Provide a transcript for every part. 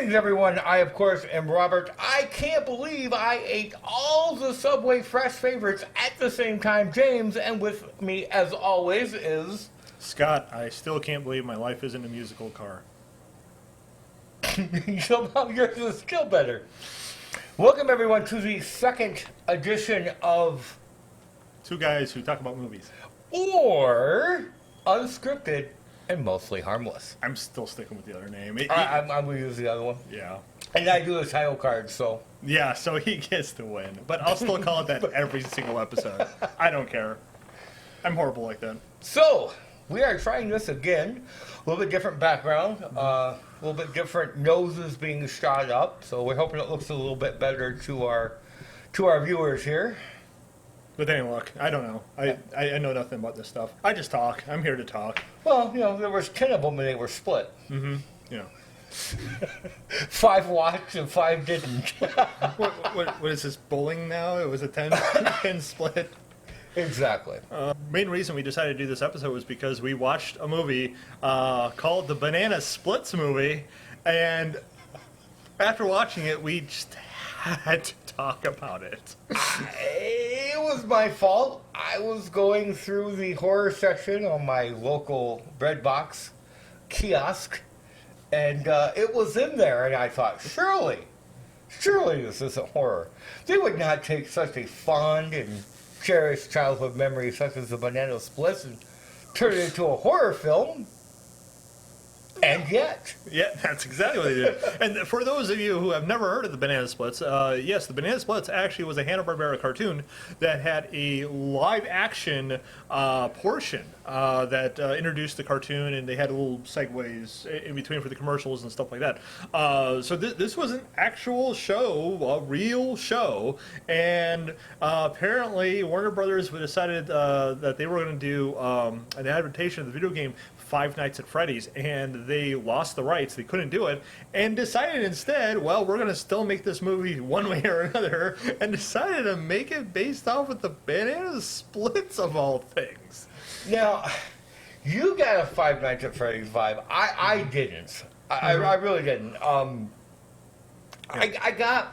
Greetings, everyone. I, of course, am Robert. I can't believe I ate all the Subway fresh favorites at the same time. James, and with me, as always, is... Scott, I still can't believe my life isn't a musical car. Somehow yours is still better. Welcome, everyone, to the second edition of... Two guys who talk about movies. Or Unscripted and Mostly Harmless. I'm still sticking with the other name. I'm going to use the other one. Yeah. And I do the title card, so... Yeah, so he gets to win. But I'll still call it that every single episode. I don't care. I'm horrible like that. So, we are trying this again. A little bit different background. A little bit different noses being shot up. So we're hoping it looks a little bit better to our viewers here. With any luck, I don't know. I know nothing about this stuff. I just talk. I'm here to talk. Well, there was 10 of them and they were split. Mm-hmm. Yeah. 5 watched and 5 didn't. What is this, bowling now? It was a 10 split. Exactly. Main reason we decided to do this episode was because we watched a movie called the Banana Splits movie, and after watching it, we just had to talk about it. It was my fault. I was going through the horror section on my local Redbox kiosk, and it was in there, and I thought, surely this isn't horror. They would not take such a fond and cherished childhood memory such as the Banana Splits and turn it into a horror film. And yet. Yeah, that's exactly what they did. And for those of you who have never heard of the Banana Splits, yes, the Banana Splits actually was a Hanna-Barbera cartoon that had a live-action portion that introduced the cartoon, and they had little segues in between for the commercials and stuff like that. So this was an actual show, a real show, and apparently Warner Brothers decided that they were going to do an adaptation of the video game Five Nights at Freddys, and they lost the rights. They couldn't do it, and decided instead, well, we're going to still make this movie one way or another, and decided to make it based off of the Banana Splits of all things. Now, you got a Five Nights at Freddy's vibe. I didn't. I really didn't. I got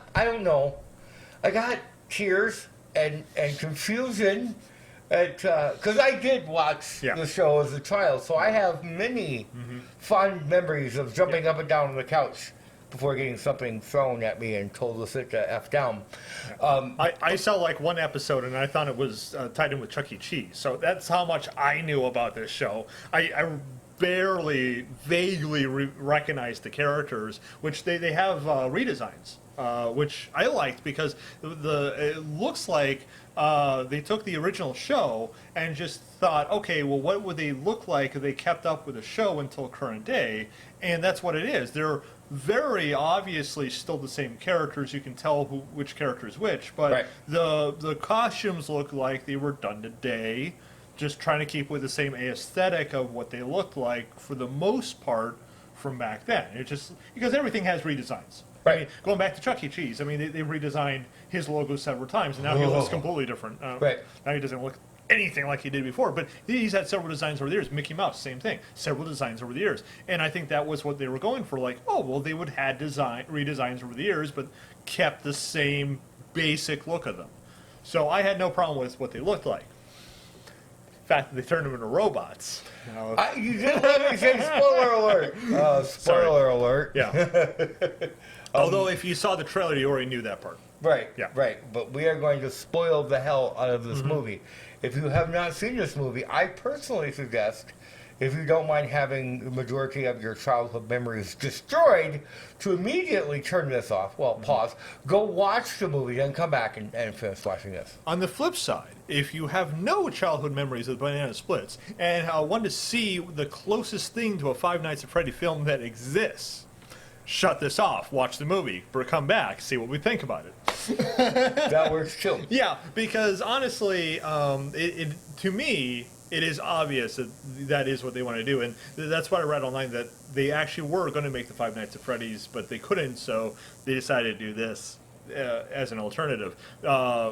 tears and confusion. Because I did watch the show as a child, so I have many fond memories of jumping up and down on the couch before getting something thrown at me and told to sit the F down. I saw like one episode, and I thought it was tied in with Chuck E. Cheese, so that's how much I knew about this show. I barely, vaguely recognized the characters, which they have redesigns. Which I liked because it looks like they took the original show and just thought, okay, well, what would they look like if they kept up with the show until current day? And that's what it is. They're very obviously still the same characters. You can tell which character is which, but the costumes look like they were done today, just trying to keep with the same aesthetic of what they looked like for the most part from back then. It's just because everything has redesigns. Right. I mean, going back to Chuck E. Cheese, I mean, they redesigned his logo several times, and now he looks completely different. Right. Now he doesn't look anything like he did before, but he's had several designs over the years. Mickey Mouse, same thing. Several designs over the years. And I think that was what they were going for, like, oh, well, they would have had redesigns over the years, but kept the same basic look of them. So I had no problem with what they looked like. The fact that they turned them into robots. You didn't let me say spoiler alert. Spoiler alert. Yeah. Although if you saw the trailer, you already knew that part. Right, Yeah. right. But we are going to spoil the hell out of this movie. If you have not seen this movie, I personally suggest, if you don't mind having the majority of your childhood memories destroyed, to immediately turn this off. Well, pause. Go watch the movie, then come back and finish watching this. On the flip side, if you have no childhood memories of the Banana Splits and want to see the closest thing to a Five Nights at Freddy film that exists, shut this off, watch the movie, or come back, see what we think about it. That works too. Yeah, because honestly, to me, it is obvious that is what they want to do, and that's why I read online that they actually were going to make the Five Nights at Freddy's, but they couldn't, so they decided to do this as an alternative,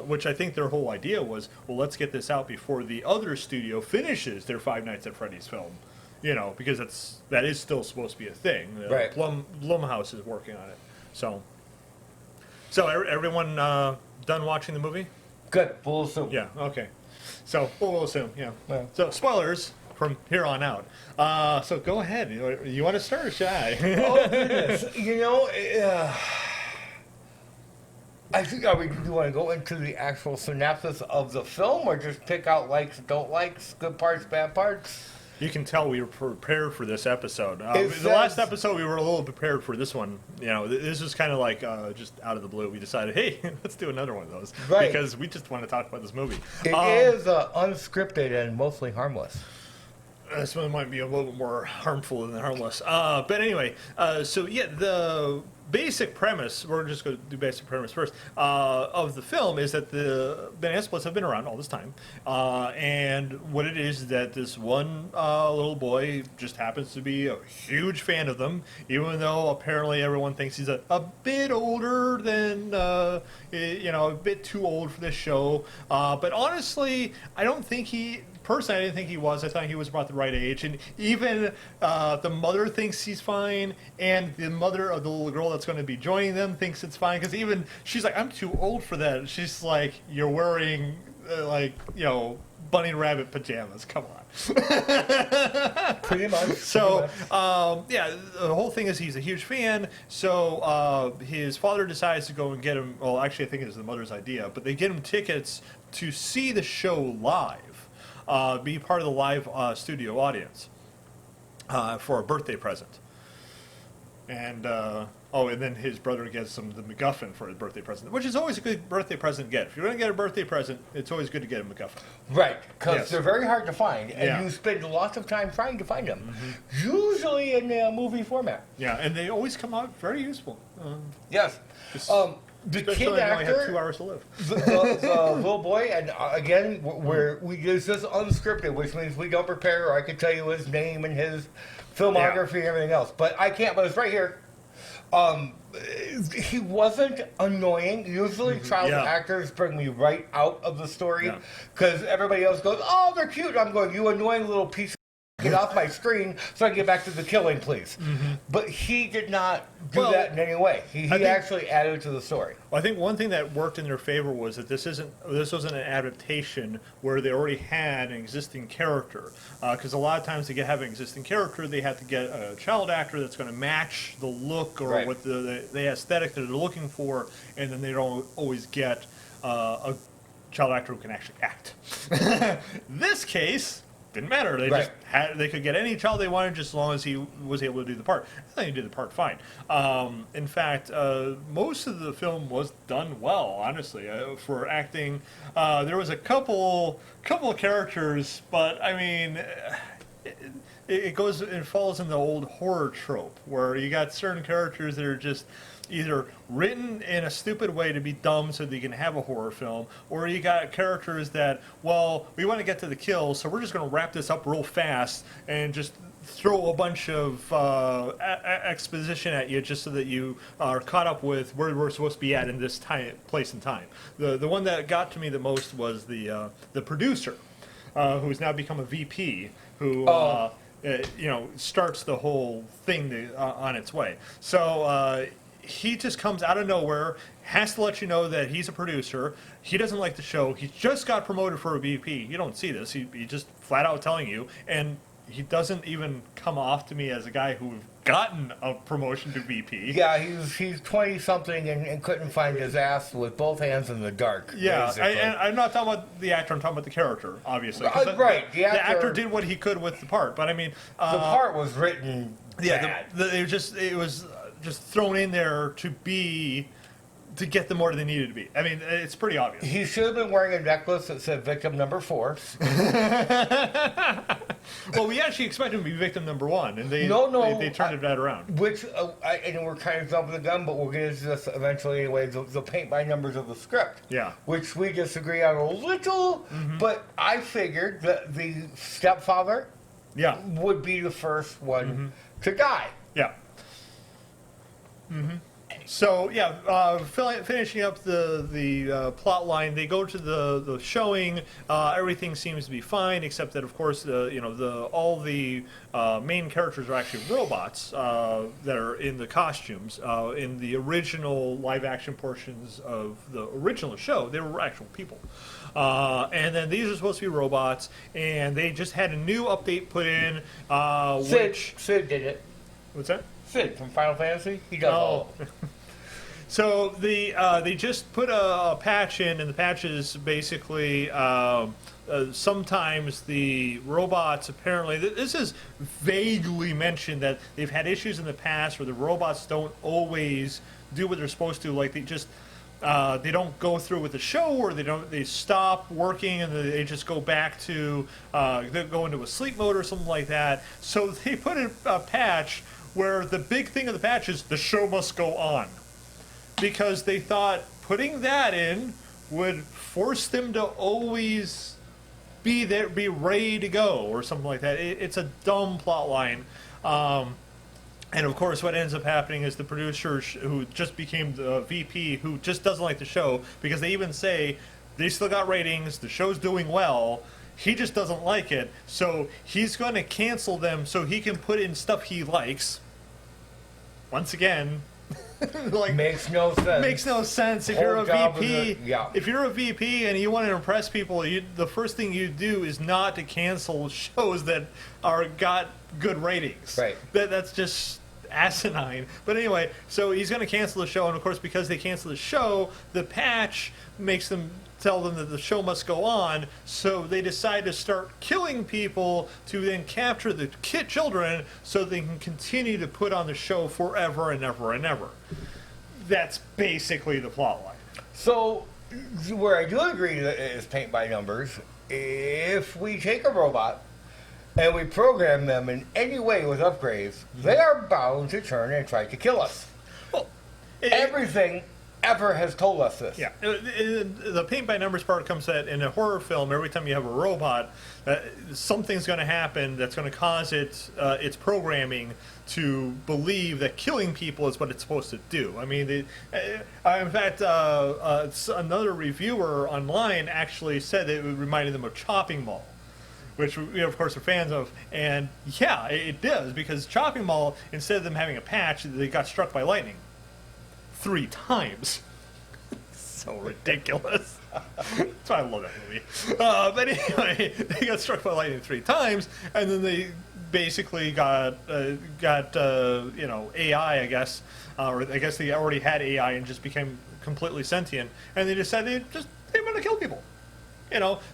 which I think their whole idea was, well, let's get this out before the other studio finishes their Five Nights at Freddy's film. because that is still supposed to be a thing. Right. Blumhouse is working on it. So everyone done watching the movie? Good. We'll assume. Yeah. Okay. So we'll assume. Yeah. Yeah. So spoilers from here on out. So go ahead. You want to start or should I? Oh goodness. I think do you want to go into the actual synopsis of the film, or just pick out likes, don't likes, good parts, bad parts? You can tell we were prepared for this episode. The last episode, we were a little prepared for this one. This was kind of like just out of the blue. We decided, hey, let's do another one of those. Right. Because we just want to talk about this movie. It is unscripted and mostly harmless. This one might be a little bit more harmful than harmless. But anyway, the basic premise, we're just going to do basic premise first, of the film is that the banana splits have been around all this time. And what it is that this one little boy just happens to be a huge fan of them, even though apparently everyone thinks he's a bit older than, a bit too old for this show. But honestly, Personally, I didn't think he was. I thought he was about the right age. And even the mother thinks he's fine, and the mother of the little girl that's going to be joining them thinks it's fine. Because even she's like, I'm too old for that. She's like, you're wearing, bunny rabbit pajamas. Come on. Pretty much. So, the whole thing is he's a huge fan. So his father decides to go and get him. Well, actually, I think it was the mother's idea, but they get him tickets to see the show live. Be part of the live studio audience for a birthday present. And and then his brother gets him the MacGuffin for his birthday present, which is always a good birthday present to get. If you're going to get a birthday present, it's always good to get a MacGuffin. Right, because Yes. they're very hard to find, and Yeah. you spend lots of time trying to find them, usually in a movie format. Yeah, and they always come out very useful. Yes. The Especially kid when you only have 2 actor, hours to live. the little boy, and again, this is unscripted, which means we don't prepare, or I could tell you his name and his filmography and everything else. But I can't, but it's right here. He wasn't annoying. Usually child actors bring me right out of the story, because everybody else goes, oh, they're cute. I'm going, you annoying little piece of get off my screen so I can get back to the killing, please. But he did not do that in any way. He actually added to the story. Well, I think one thing that worked in their favor was that this wasn't an adaptation where they already had an existing character. Because a lot of times to have an existing character, they have to get a child actor that's going to match the look or what the aesthetic that they're looking for, and then they don't always get a child actor who can actually act. This case didn't matter. They could get any child they wanted just as long as he was able to do the part. I think he did the part fine. In fact, most of the film was done well, honestly, for acting. There was a couple of characters, but I mean, it falls in the old horror trope where you got certain characters that are just either written in a stupid way to be dumb so that you can have a horror film, or you got characters that, well, we want to get to the kill, so we're just going to wrap this up real fast and just throw a bunch of exposition at you just so that you are caught up with where we're supposed to be at in this place and time. The one that got to me the most was the producer, who's now become a VP, who starts the whole thing on its way. So he just comes out of nowhere, has to let you know that he's a producer. He doesn't like the show. He just got promoted for a VP. You don't see this. He just flat out telling you, and he doesn't even come off to me as a guy who's gotten a promotion to VP. Yeah, he's 20-something and couldn't find his ass with both hands in the dark. Yeah, and I'm not talking about the actor. I'm talking about the character, obviously. Right. The actor did what he could with the part, but I mean, the part was written bad. It was just thrown in there to get them where they needed to be. I mean, it's pretty obvious. He should have been wearing a necklace that said victim number 4. Well, we actually expected him to be victim number 1, and they turned that around. Which, and we're kind of jumping the gun, but we'll get into this eventually anyway, the paint by numbers of the script. Yeah. Which we disagree on a little, but I figured that the stepfather would be the first one to die. Yeah. So yeah, finishing up the plot line, they go to the showing. Everything seems to be fine, except that of course all the main characters are actually robots that are in the costumes. In the original live action portions of the original show, they were actual people. And then these are supposed to be robots, and they just had a new update put in. Sid did it. What's that? Sid from Final Fantasy. He does all. So they just put a patch in, and the patch is basically sometimes the robots apparently. This is vaguely mentioned that they've had issues in the past where the robots don't always do what they're supposed to. Like they don't go through with the show, or they stop working and they just go back to they go into a sleep mode or something like that. So they put in a patch where the big thing of the patch is the show must go on, because they thought putting that in would force them to always be there, be ready to go, or something like that. It's a dumb plot line. And of course, what ends up happening is the producer, who just became the VP, who just doesn't like the show, because they even say they still got ratings, the show's doing well, he just doesn't like it, so he's going to cancel them so he can put in stuff he likes. Once again, like, makes no sense. Makes no sense. If you're a VP, if you're a VP and you want to impress people, the first thing you do is not to cancel shows that got good ratings. Right. That's just asinine. But anyway, so he's going to cancel the show, and of course, because they cancel the show, the patch makes them tell them that the show must go on, so they decide to start killing people to then capture the children so they can continue to put on the show forever and ever and ever. That's basically the plot line. So, where I do agree that it is paint by numbers, if we take a robot and we program them in any way with upgrades, they are bound to turn and try to kill us. Well, everything ever has told us this. Yeah, the paint by numbers part comes that in a horror film, every time you have a robot, something's going to happen that's going to cause its programming to believe that killing people is what it's supposed to do. I mean, in fact, another reviewer online actually said that it reminded them of Chopping Mall, which we, of course, are fans of. And yeah, it does, because Chopping Mall, instead of them having a patch, they got struck by lightning 3 times. So ridiculous. That's why I love that movie. But anyway, they got struck by lightning 3 times, and then they basically got AI, I guess, or I guess they already had AI and just became completely sentient, and they decided they want to kill people.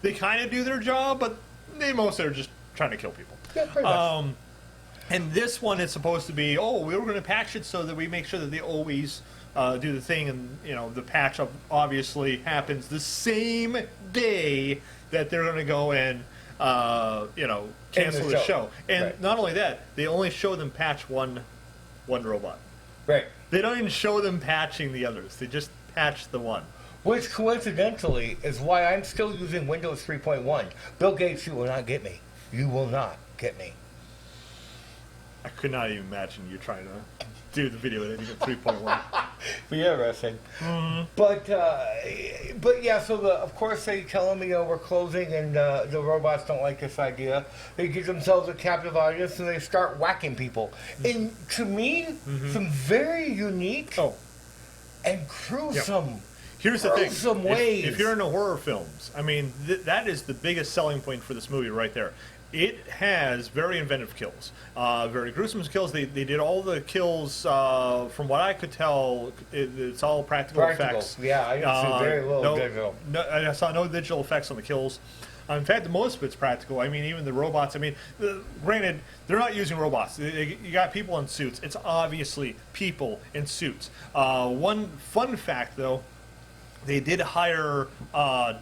They kind of do their job, but they mostly are just trying to kill people. Yeah, pretty much. And this one is supposed to be, we were going to patch it so that we make sure that they always do the thing, and the patch obviously happens the same day that they're going to go and cancel the show. And right. Not only that, they only show them patch one robot. Right. They don't even show them patching the others. They just patch the one. Which coincidentally is why I'm still using Windows 3.1. Bill Gates, you will not get me. You will not get me. I could not even imagine you trying to do the video editing at 3.1. Be interesting. Mm-hmm. But yeah, so of course they tell them, we're closing, and the robots don't like this idea. They give themselves a captive audience, and they start whacking people. And to me, some very unique and gruesome. Here's the thing. Ways. If you're into horror films, I mean, that is the biggest selling point for this movie right there. It has very inventive kills, very gruesome kills. They did all the kills, from what I could tell, it's all practical effects. Yeah, I didn't see very little digital. I saw no digital effects on the kills. In fact, most of it's practical. I mean, even the robots. I mean, granted, they're not using robots. You got people in suits. It's obviously people in suits. One fun fact, though, they did hire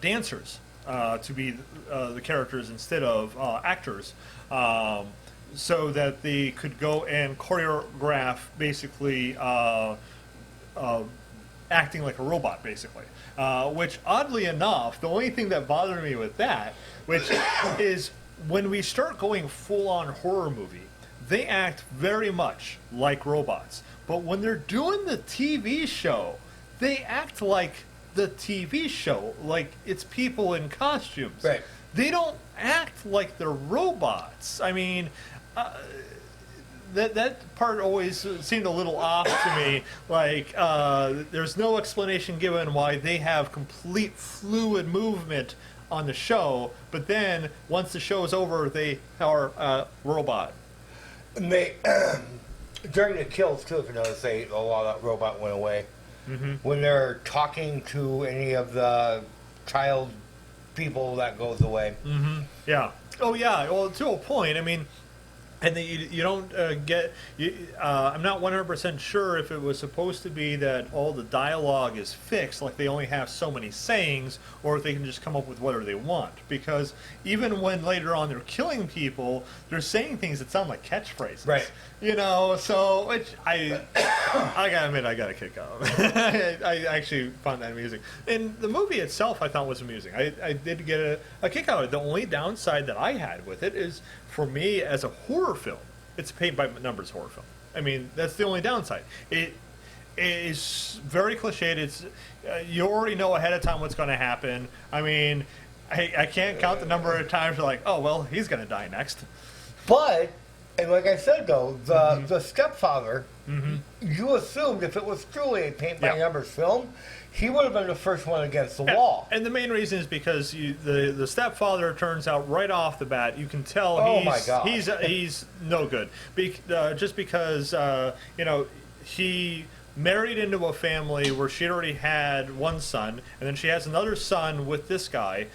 dancers to be the characters instead of actors, so that they could go and choreograph basically acting like a robot, basically. Which, oddly enough, the only thing that bothered me with that, which is when we start going full-on horror movie, they act very much like robots. But when they're doing the TV show, they act like the TV show, like it's people in costumes. Right. They don't act like they're robots. I mean, that part always seemed a little off to me. Like, there's no explanation given why they have complete fluid movement on the show, but then once the show is over, they are a robot. And they, during the kills too, if you notice, a lot of that robot went away. Mm-hmm. When they're talking to any of the child people, that goes away. Mm-hmm. Yeah. Oh, yeah. Well, to a point. I mean, and you don't get... I'm not 100% sure if it was supposed to be that all the dialogue is fixed, like they only have so many sayings, or if they can just come up with whatever they want. Because even when later on they're killing people, they're saying things that sound like catchphrases. Right. You know, so which I gotta admit, I got a kick out of it. I actually found that amusing. And the movie itself I thought was amusing. I did get a kick out of it. The only downside that I had with it is, for me, as a horror film, it's a paint-by-numbers horror film. I mean, that's the only downside. It is very cliched. It's you already know ahead of time what's going to happen. I mean, I can't count the number of times you're like, oh, well, he's going to die next. But, and like I said, though, the stepfather, you assumed if it was truly a paint-by-numbers film, he would have been the first one against the wall. And the main reason is because the stepfather turns out right off the bat. You can tell he's no good. Just because he married into a family where she already had one son, and then she has another son with this guy.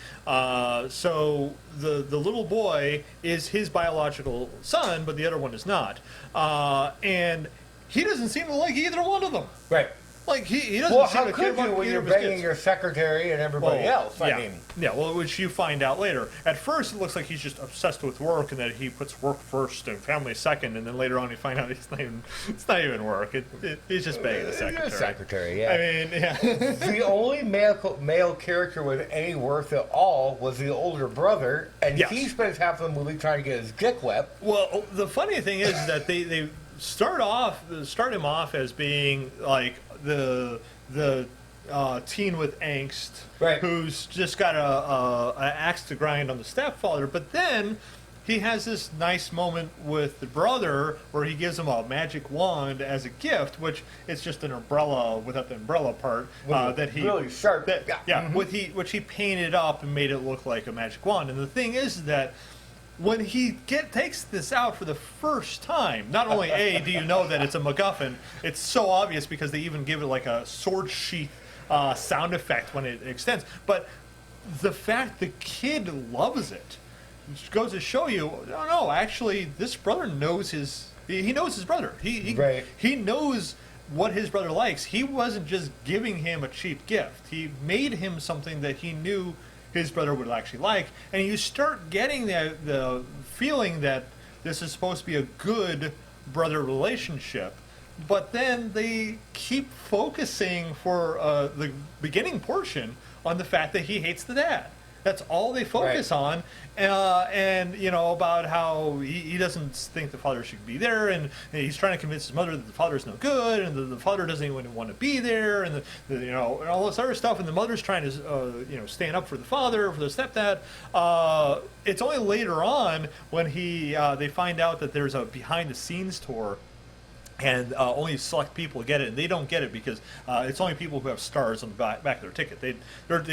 So the little boy is his biological son, but the other one is not. And he doesn't seem to like either one of them. Right. Like he doesn't. Well, seem how to could you when you're banging your secretary and everybody else? I mean, well, which you find out later. At first, it looks like he's just obsessed with work and that he puts work first and family second, and then later on, you find out it's not even work. He's just banging the secretary. Secretary, yeah. I mean, yeah. The only male character with any worth at all was the older brother, and he spends half the movie trying to get his dick wet. Well, the funny thing is that they start him off as being like the teen with angst, right, who's just got an axe to grind on the stepfather, but then he has this nice moment with the brother where he gives him a magic wand as a gift, which is just an umbrella without the umbrella part that he really sharp, which he painted up and made it look like a magic wand. And the thing is that when he takes this out for the first time, not only do you know that it's a MacGuffin, it's so obvious because they even give it like a sword sheath sound effect when it extends. But the fact the kid loves it goes to show you, no, actually, this brother knows he knows his brother. He knows what his brother likes. He wasn't just giving him a cheap gift. He made him something that he knew his brother would actually like, and you start getting the feeling that this is supposed to be a good brother relationship, but then they keep focusing for the beginning portion on the fact that he hates the dad. That's all they focus on, and about how he doesn't think the father should be there, and he's trying to convince his mother that the father's no good, and the father doesn't even want to be there, and and all this other stuff, and the mother's trying to stand up for the father, for the stepdad. It's only later on when they find out that there's a behind the scenes tour. And only select people get it, and they don't get it because it's only people who have stars on the back of their ticket. They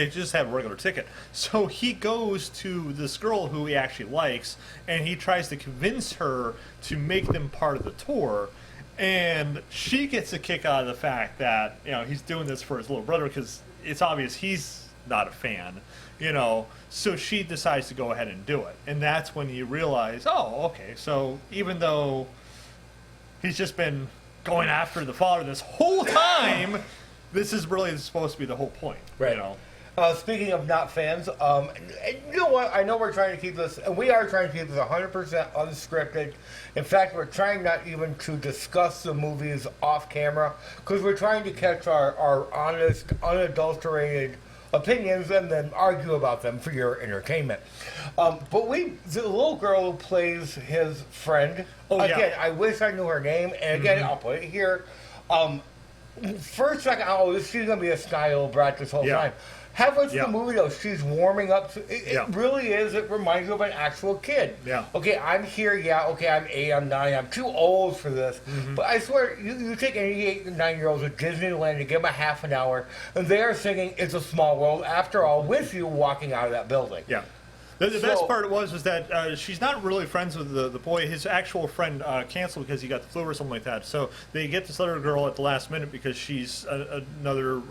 just have a regular ticket. So he goes to this girl who he actually likes, and he tries to convince her to make them part of the tour. And she gets a kick out of the fact that he's doing this for his little brother because it's obvious he's not a fan. So she decides to go ahead and do it, and that's when you realize, oh, okay. So even though he's just been going after the father this whole time, this is really supposed to be the whole point. Right. Speaking of not fans, you know what? I know we're trying to keep this, and we are trying to keep this 100% unscripted. In fact, we're trying not even to discuss the movies off camera because we're trying to catch our honest, unadulterated opinions and then argue about them for your entertainment. But the little girl who plays his friend, again, I wish I knew her name, and again, I'll put it here. First second, she's going to be a sky little brat this whole time. Halfway through the movie, though, she's warming up. It really is. It reminds you of an actual kid. Yeah. Okay, I'm here. Yeah. Okay, I'm 8. I'm 9. I'm too old for this. But I swear, you take any 8 or 9-year-olds at Disneyland and give them a half an hour, and they are singing "It's a Small World" after all with you walking out of that building. Yeah. The best part was that she's not really friends with the boy. His actual friend canceled because he got the flu or something like that. So they get this other girl at the last minute because she's another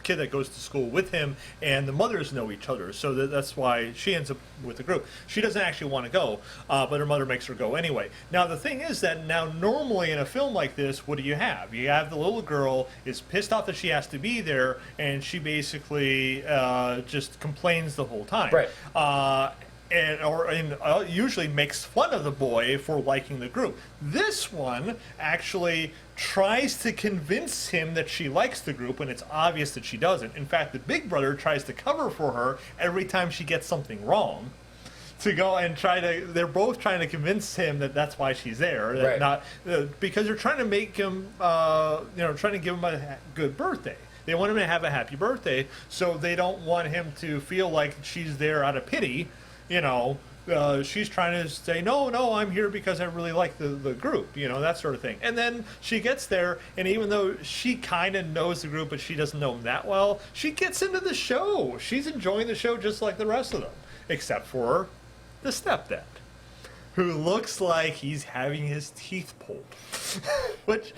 kid that goes to school with him, and the mothers know each other. So that's why she ends up with the group. She doesn't actually want to go, but her mother makes her go anyway. Now, the thing is that now normally in a film like this, what do you have? You have the little girl is pissed off that she has to be there, and she basically just complains the whole time. Right. And usually makes fun of the boy for liking the group. This one actually tries to convince him that she likes the group when it's obvious that she doesn't. In fact, the big brother tries to cover for her every time she gets something wrong. To go and they're both trying to convince him that that's why she's there, that not because they're trying to make him, trying to give him a good birthday. They want him to have a happy birthday, so they don't want him to feel like she's there out of pity. She's trying to say, no, I'm here because I really like the group, that sort of thing. And then she gets there, and even though she kind of knows the group, but she doesn't know them that well, she gets into the show. She's enjoying the show just like the rest of them, except for the stepdad, who looks like he's having his teeth pulled. Which,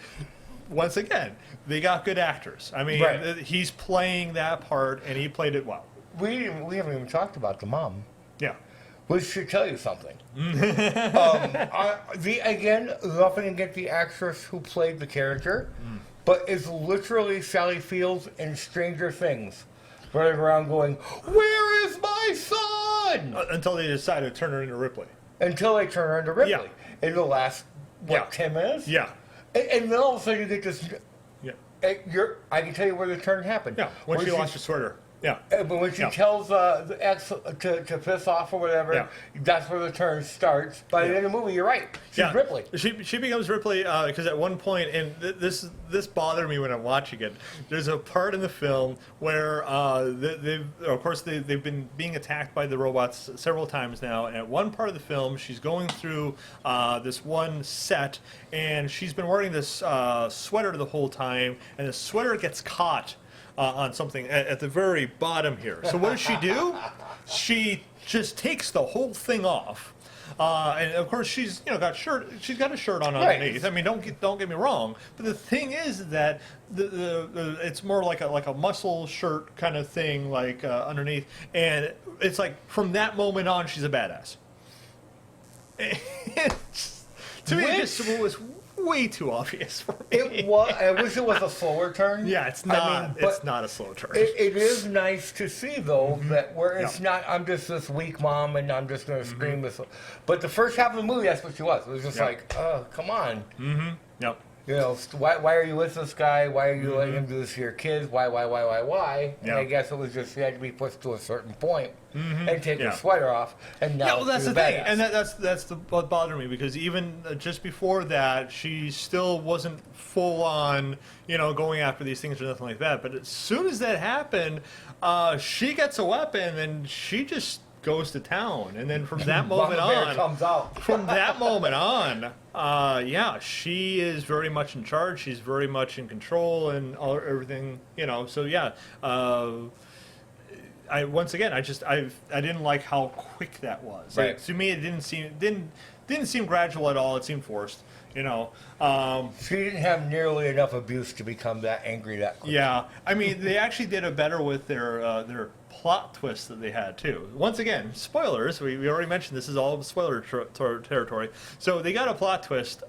once again, they got good actors. I mean, he's playing that part, and he played it well. We haven't even talked about the mom. Yeah. Which should tell you something. Again, nothing against the actress who played the character, but it's literally Sally Fields in Stranger Things, running around going, "Where is my son?" Until they decide to turn her into Ripley. Until they turn her into Ripley. In the last, 10 minutes? Yeah. And then all of a sudden you get this... Yeah. I can tell you where the turn happened. Yeah, when she lost her sweater. Yeah. But when she tells the ex to piss off or whatever, that's where the turn starts. By the end of the movie, you're right. She's Ripley. She becomes Ripley because at one point, and this bothered me when I'm watching it. There's a part in the film where they've been being attacked by the robots several times now. And at one part of the film, she's going through this one set, and she's been wearing this sweater the whole time, and the sweater gets caught on something at the very bottom here. So what does she do? She just takes the whole thing off, and of course she's got a shirt on underneath. I mean, don't get me wrong, but the thing is that the it's more like a muscle shirt kind of thing, like underneath, and it's like from that moment on she's a badass. To me, it just was way too obvious for me. It was. I wish it was a slower turn. Yeah, it's not. It's not a slow turn. It is nice to see though that where it's not. I'm just this weak mom and I'm just going to scream this. But the first half of the movie, that's what she was. It was just like, oh, come on. Mm-hmm. Yep. Why are you with this guy? Why are you letting him do this to your kids? Why? And I guess it was just he had to be pushed to a certain point and take her sweater off. And now well, that's the thing, and that's what bothered me because even just before that, she still wasn't full on, going after these things or nothing like that. But as soon as that happened, she gets a weapon and she just goes to town, and then from that moment on, comes out. From that moment on, she is very much in charge. She's very much in control and everything, So I didn't like how quick that was. Right. To me, it didn't seem gradual at all. It seemed forced. She didn't have nearly enough abuse to become that angry that quick. Yeah, I mean, they actually did it better with their plot twist that they had too. Once again, spoilers. We already mentioned this is all spoiler territory. So they got a plot twist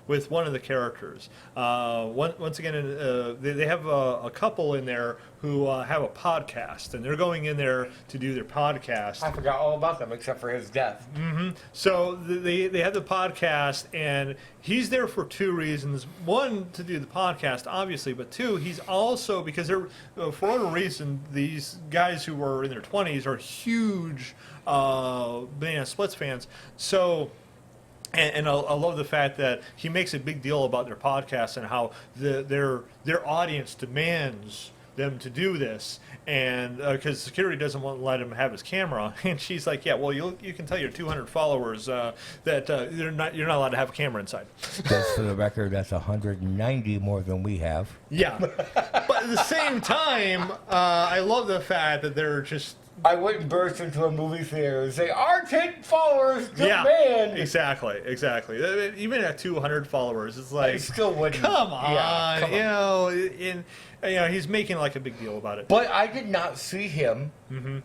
with one of the characters. Once again, they have a couple in there who have a podcast, and they're going in there to do their podcast. I forgot all about them except for his death. Mm-hmm. So they have the podcast, and he's there for two reasons. One, to do the podcast, obviously, but two, he's also, because they're, for whatever reason, these guys who are in their 20s are huge Banana Splits fans. So... And I love the fact that he makes a big deal about their podcast and how their audience demands them to do this, and because security doesn't want to let him have his camera, and she's like, "Yeah, well, you can tell your 200 followers that you're not allowed to have a camera inside." Just for the record, that's 190 more than we have. Yeah, but at the same time, I love the fact that they're just. I wouldn't burst into a movie theater and say, "Our 10 followers demand." Yeah, exactly. Even at 200 followers, it's like, I still wouldn't. Come on, Yeah, come on. he's making like a big deal about it. But I did not see him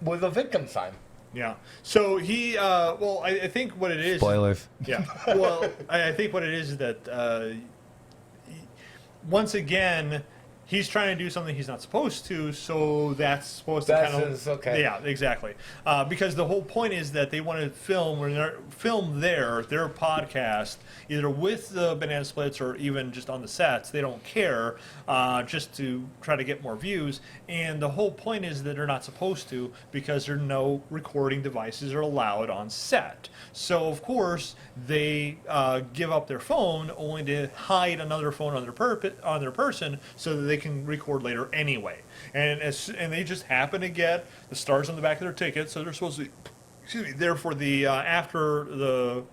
with a victim sign. Yeah. So he, I think what it is. Spoilers. Yeah. Well, I think what it is that once again. He's trying to do something he's not supposed to, so that's supposed to kind of... okay. Yeah, exactly. Because the whole point is that they want to film their podcast, either with the Banana Splits or even just on the sets. They don't care, just to try to get more views. And the whole point is that they're not supposed to, because there are no recording devices are allowed on set. So, of course, they give up their phone only to hide another phone on their person so that they can record later anyway. And they just happen to get the stars on the back of their ticket, so they're supposed to be, there for the after the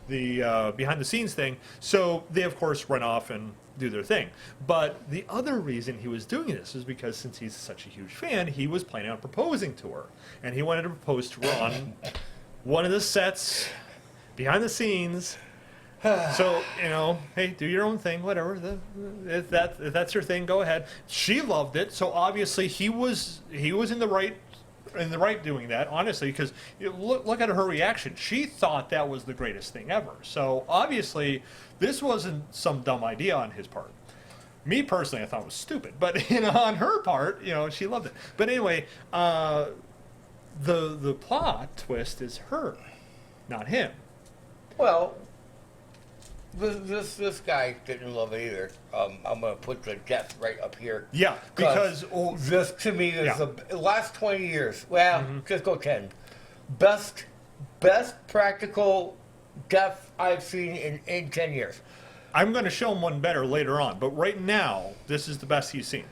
the behind the scenes thing. So they of course run off and do their thing. But the other reason he was doing this is because since he's such a huge fan, he was planning on proposing to her, and he wanted to propose to her on one of the sets behind the scenes. So, hey, do your own thing, whatever. If that's your thing, go ahead. She loved it, so obviously he was in the right doing that, honestly, because look at her reaction. She thought that was the greatest thing ever. So obviously this wasn't some dumb idea on his part. Me personally, I thought it was stupid, but on her part, she loved it. But anyway, the plot twist is her, not him. Well, this guy didn't love it either. I'm going to put the death right up here. Yeah, because this to me is the last 20 years. Well, just go 10. Best practical death I've seen in 10 years. I'm going to show him one better later on, but right now this is the best he's seen.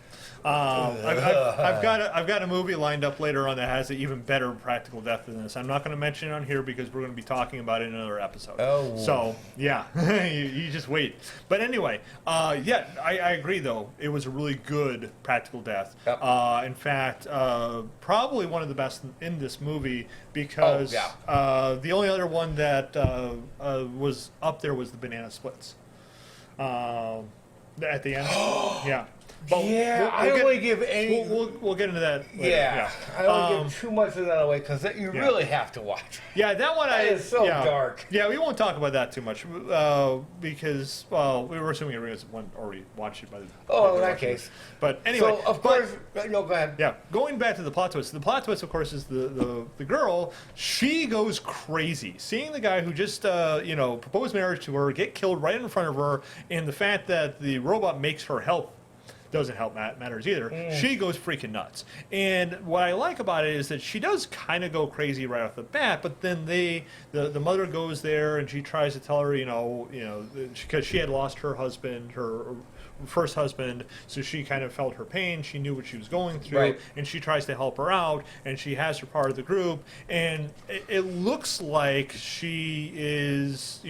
I've got a movie lined up later on that has an even better practical death than this. I'm not going to mention it on here because we're going to be talking about it in another episode. Oh. So, yeah, you just wait. But anyway, I agree, though. It was a really good practical death. Yep. In fact, probably one of the best in this movie because the only other one that was up there was the Banana Splits. At the end. Yeah. But I don't want to give any... We'll get into that later. Yeah. I don't want to give too much of that away because you really have to watch. Yeah, that one is so dark. Yeah, we won't talk about that too much because, we were assuming everyone already watched it by the in that case. But anyway. So, of course... No, go ahead. Yeah, going back to the plot twist. The plot twist, of course, is the girl. She goes crazy. Seeing the guy who just, proposed marriage to her get killed right in front of her, and the fact that the robot makes her help doesn't help matters either. She goes freaking nuts. And what I like about it is that she does kind of go crazy right off the bat, but then the mother goes there and she tries to tell her, because she had lost her husband, her first husband, so she kind of felt her pain. She knew what she was going through, and she tries to help her out, and she has her part of the group, and it looks like she is,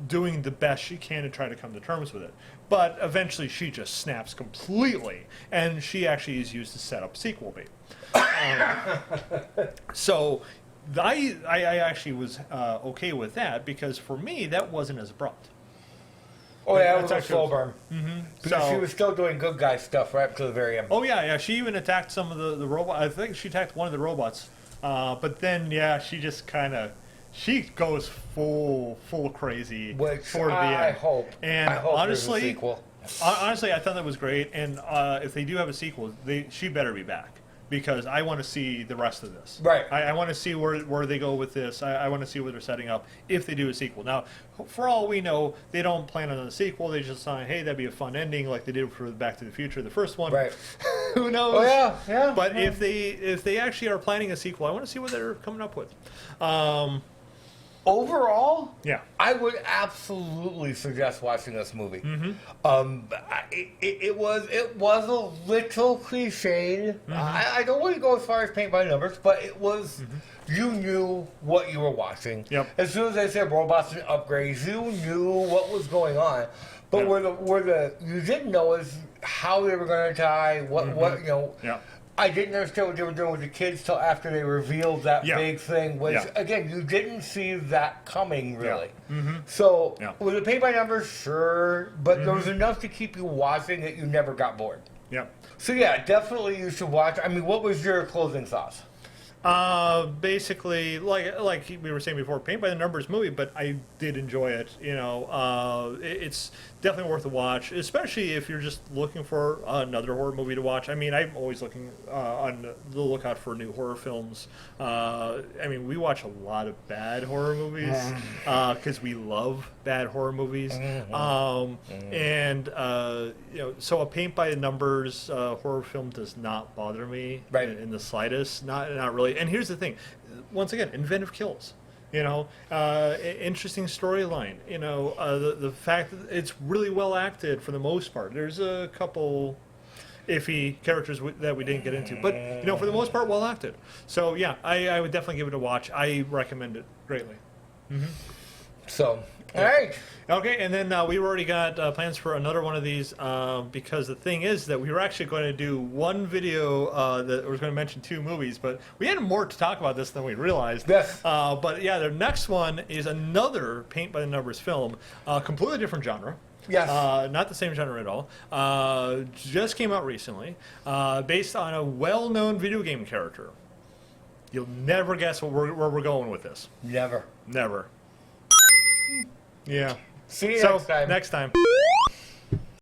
doing the best she can to try to come to terms with it. But eventually she just snaps completely, and she actually is used to set up sequel bait. So I actually was okay with that, because for me that wasn't as abrupt. Oh yeah, it was That's a actually- slow burn. Because So- she was still doing good guy stuff right up to the very end. Oh yeah. She even attacked some of the robots. I think she attacked one of the robots. But then she just kind of she goes full crazy Which for the I end. hope. And I hope honestly, there's a sequel. honestly, I thought that was great. And if they do have a sequel, she better be back. Because I want to see the rest of this. Right. I want to see where they go with this. I want to see what they're setting up if they do a sequel. Now, for all we know, they don't plan on a sequel. They just say, hey, that'd be a fun ending like they did for Back to the Future, the first one. Right. Who knows? Oh yeah. But yeah. if they actually are planning a sequel, I want to see what they're coming up with. Overall, Yeah. I would absolutely suggest watching this movie. It was a little cliched. I don't want to go as far as paint by numbers, but it was. You knew what you were watching. Yep. As soon as they said robots and upgrades, you knew what was going on. But Yeah. where the you didn't know is how they were going to die. What you know. Yeah. I didn't understand what they were doing with the kids till after they revealed that Yeah. big thing. Which Yeah. again, you didn't see that coming really. Mm-hmm. So Yeah. was it paint by numbers? Sure, but there was enough to keep you watching that you never got bored. Yeah. So yeah, definitely you should watch. I mean, what was your closing thoughts? Basically, like we were saying before, paint by the numbers movie, but I did enjoy it. You know, it's definitely worth a watch, especially if you're just looking for another horror movie to watch. I mean, I'm always looking on the lookout for new horror films. I mean, we watch a lot of bad horror movies because we love bad horror movies. And you know, so a paint by the numbers horror film does not bother me Right. in the slightest. Not really. And here's the thing, once again, inventive kills. You know, interesting storyline. You know, the fact that it's really well acted for the most part. There's a couple iffy characters that we didn't get into, but you know, for the most part, well acted. So yeah, I would definitely give it a watch. I recommend it greatly. So, all right. Okay, and then we've already got plans for another one of these because the thing is that we were actually going to do one video that was going to mention two movies, but we had more to talk about this than we realized. Yes. But yeah, the next one is another paint by the numbers film, completely different genre. Yes. Not the same genre at all. Just came out recently, based on a well-known video game character. You'll never guess where we're going with this. Never. Never. Yeah. See you So next time. next time.